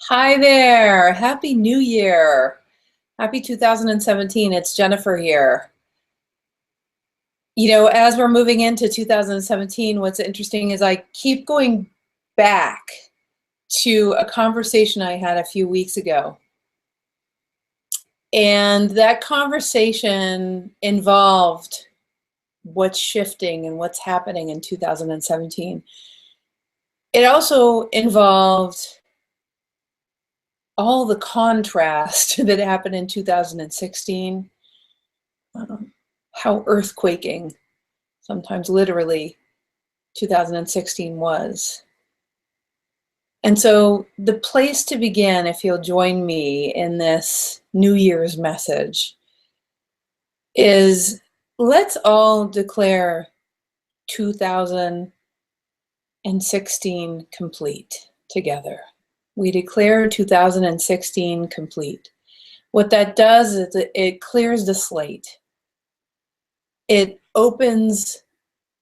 Hi there. Happy New Year. Happy 2017. It's Jennifer here. As we're moving into 2017, what's interesting is I keep going back to a conversation I had a few weeks ago. And that conversation involved what's shifting and what's happening in 2017. It also involved all the contrast that happened in 2016. How earthquaking, sometimes literally, 2016 was. And so the place to begin, if you'll join me in this New Year's message, is let's all declare 2016 complete together. We declare 2016 complete. What that does is it clears the slate. It opens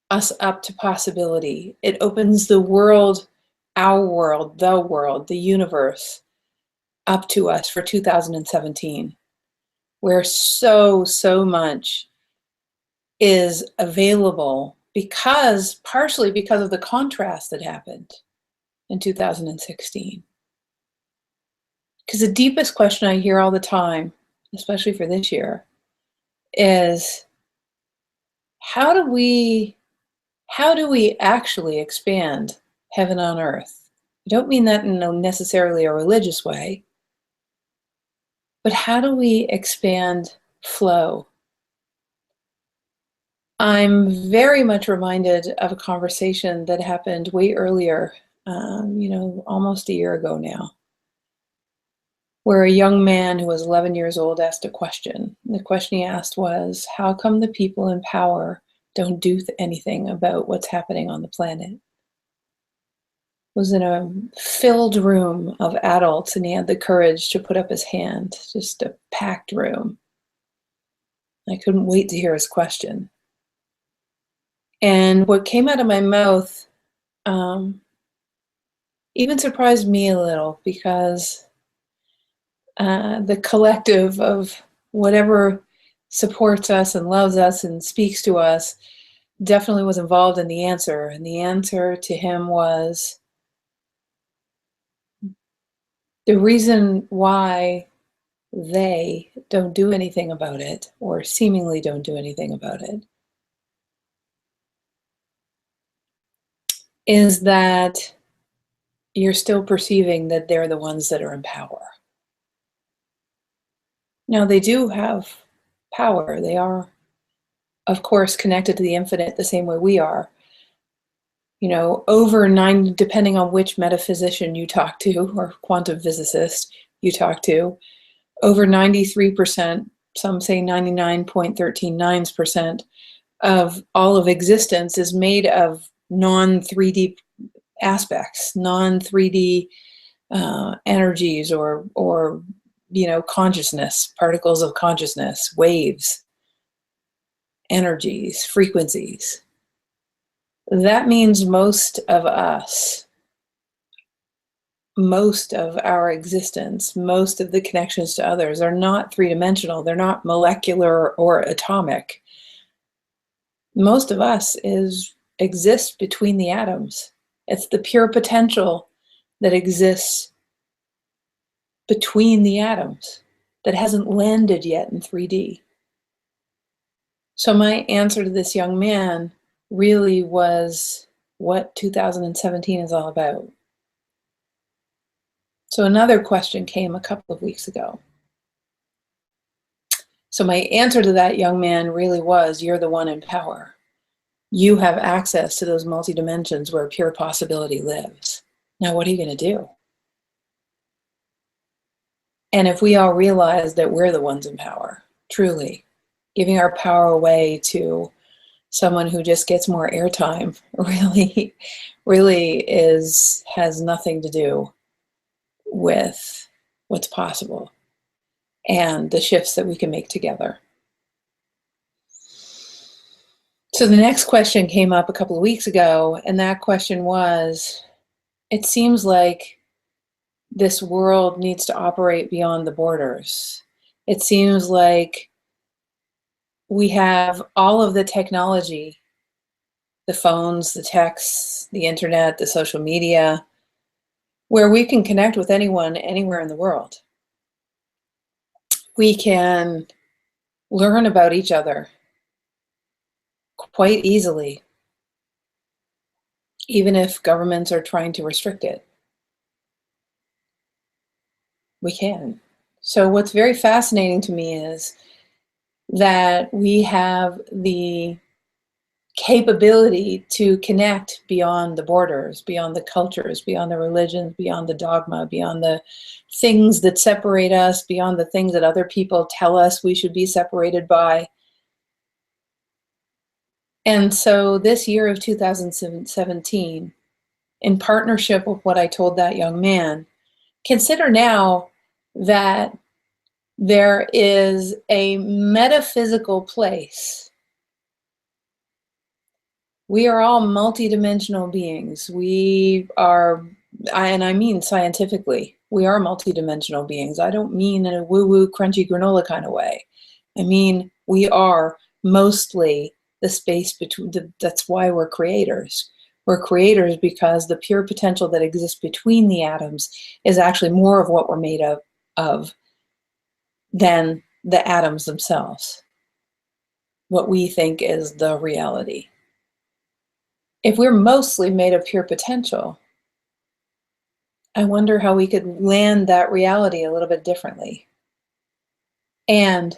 us up to possibility. It opens the world, our world, the universe up to us for 2017, where so much is available partially because of the contrast that happened in 2016. Because the deepest question I hear all the time, especially for this year, is how do we actually expand heaven on earth? I don't mean that in necessarily a religious way, but how do we expand flow? I'm very much reminded of a conversation that happened way earlier, almost a year ago now, where a young man who was 11 years old asked a question. The question he asked was, how come the people in power don't do anything about what's happening on the planet? Was in a filled room of adults, and he had the courage to put up his hand, just a packed room. I couldn't wait to hear his question. And what came out of my mouth even surprised me a little, because the collective of whatever supports us and loves us and speaks to us definitely was involved in the answer. And the answer to him was, the reason why they don't do anything about it, or seemingly don't do anything about it, is that you're still perceiving that they're the ones that are in power. Now, they do have power. They are, of course, connected to the infinite the same way we are. Over 90, depending on which metaphysician you talk to, or quantum physicist you talk to, over 93%, some say 99.139% of all of existence is made of non-3D aspects, non-3D energies, or consciousness, particles of consciousness, waves, energies, frequencies. That means most of us, most of our existence, most of the connections to others are not three-dimensional. They're not molecular or atomic. Most of us exists between the atoms. It's the pure potential that exists between the atoms that hasn't landed yet in 3D. So my answer to this young man really was what 2017 is all about. So another question came a couple of weeks ago. So my answer to that young man really was, you're the one in power. You have access to those multi-dimensions where pure possibility lives. Now, what are you going to do? And if we all realize that we're the ones in power, truly, giving our power away to someone who just gets more airtime really has nothing to do with what's possible and the shifts that we can make together. So the next question came up a couple of weeks ago, and that question was, it seems like this world needs to operate beyond the borders. It seems like we have all of the technology, the phones, the texts, the internet, the social media, where we can connect with anyone anywhere in the world. We can learn about each other quite easily, even if governments are trying to restrict it. We can. So what's very fascinating to me is that we have the capability to connect beyond the borders, beyond the cultures, beyond the religions, beyond the dogma, beyond the things that separate us, beyond the things that other people tell us we should be separated by. And so this year of 2017, in partnership with what I told that young man, consider now that there is a metaphysical place. We are all multidimensional beings. We are, and I mean scientifically, we are multidimensional beings. I don't mean in a woo-woo, crunchy granola kind of way. I mean, we are mostly the space between, that's why we're creators. We're creators because the pure potential that exists between the atoms is actually more of what we're made of than the atoms themselves, what we think is the reality. If we're mostly made of pure potential, I wonder how we could land that reality a little bit differently. And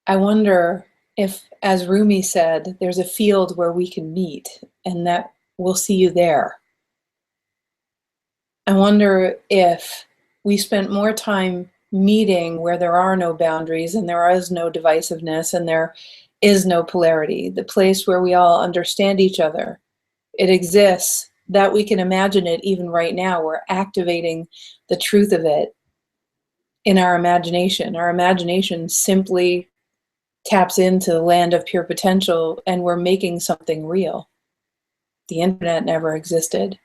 I wonder if, as Rumi said, there's a field where we can meet and that we'll see you there. I wonder if we spent more time meeting where there are no boundaries and there is no divisiveness and there is no polarity, the place where we all understand each other. It exists, that we can imagine it even right now. We're activating the truth of it in our imagination. Our imagination simply taps into the land of pure potential and we're making something real. The internet never existed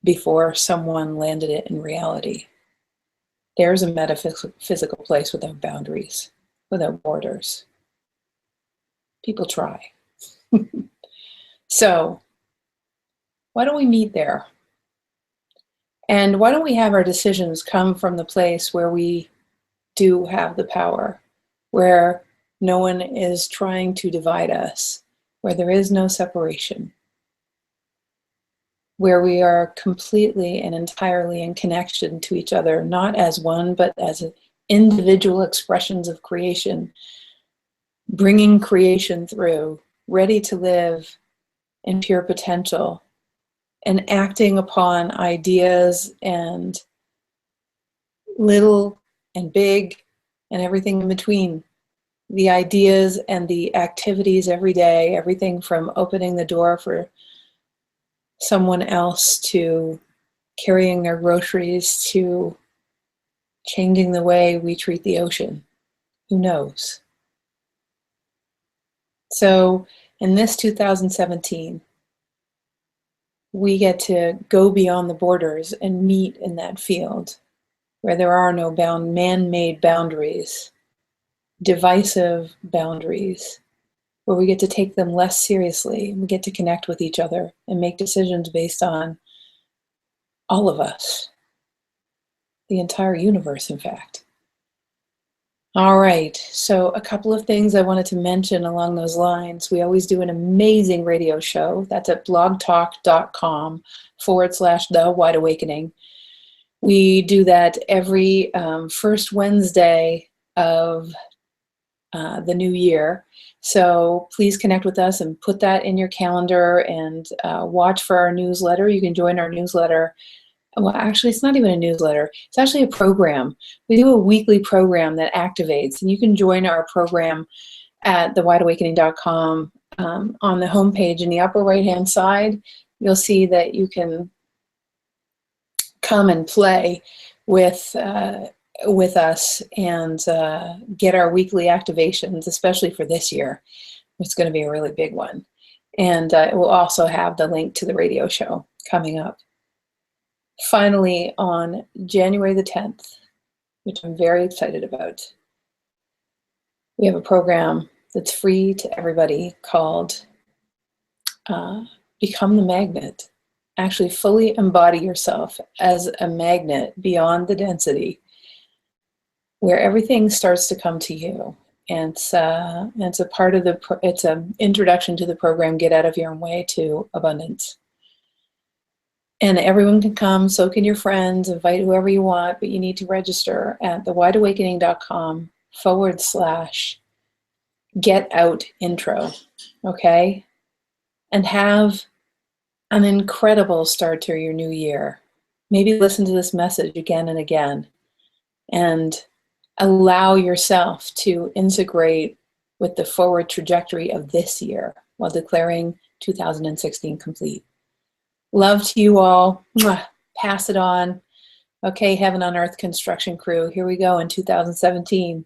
before someone landed it in reality. There's a metaphysical place without boundaries, without borders. People try. So why don't we meet there? And why don't we have our decisions come from the place where we do have the power, where no one is trying to divide us, where there is no separation, where we are completely and entirely in connection to each other, not as one, but as individual expressions of creation, bringing creation through, ready to live in pure potential, and acting upon ideas and little and big and everything in between. The ideas and the activities every day, everything from opening the door for someone else to carrying their groceries to changing the way we treat the ocean. Who knows? So in this 2017, we get to go beyond the borders and meet in that field where there are no man-made boundaries, divisive boundaries, where we get to take them less seriously and we get to connect with each other and make decisions based on all of us, the entire universe, in fact. All right, so a couple of things I wanted to mention along those lines. We always do an amazing radio show. That's at blogtalk.com/The Wide Awakening. We do that every first Wednesday of the new year. So please connect with us and put that in your calendar and watch for our newsletter. You can join our newsletter. Well, actually, it's not even a newsletter. It's actually a program. We do a weekly program that activates, and you can join our program at thewideawakening.com. On the homepage in the upper right-hand side, you'll see that you can come and play with us and get our weekly activations, especially for this year. It's going to be a really big one. And it will also have the link to the radio show coming up. Finally, on January the 10th, which I'm very excited about, we have a program that's free to everybody called Become the Magnet. Actually fully embody yourself as a magnet beyond the density, where everything starts to come to you. And it's a part of it's an introduction to the program, Get Out of Your Own Way to Abundance. And everyone can come, so can your friends, invite whoever you want, but you need to register at thewideawakening.com/get out intro, okay? And have an incredible start to your new year. Maybe listen to this message again and again, and allow yourself to integrate with the forward trajectory of this year while declaring 2016 complete. Love to you all. Mwah. Pass it on. Okay, Heaven on Earth construction crew, here we go in 2017.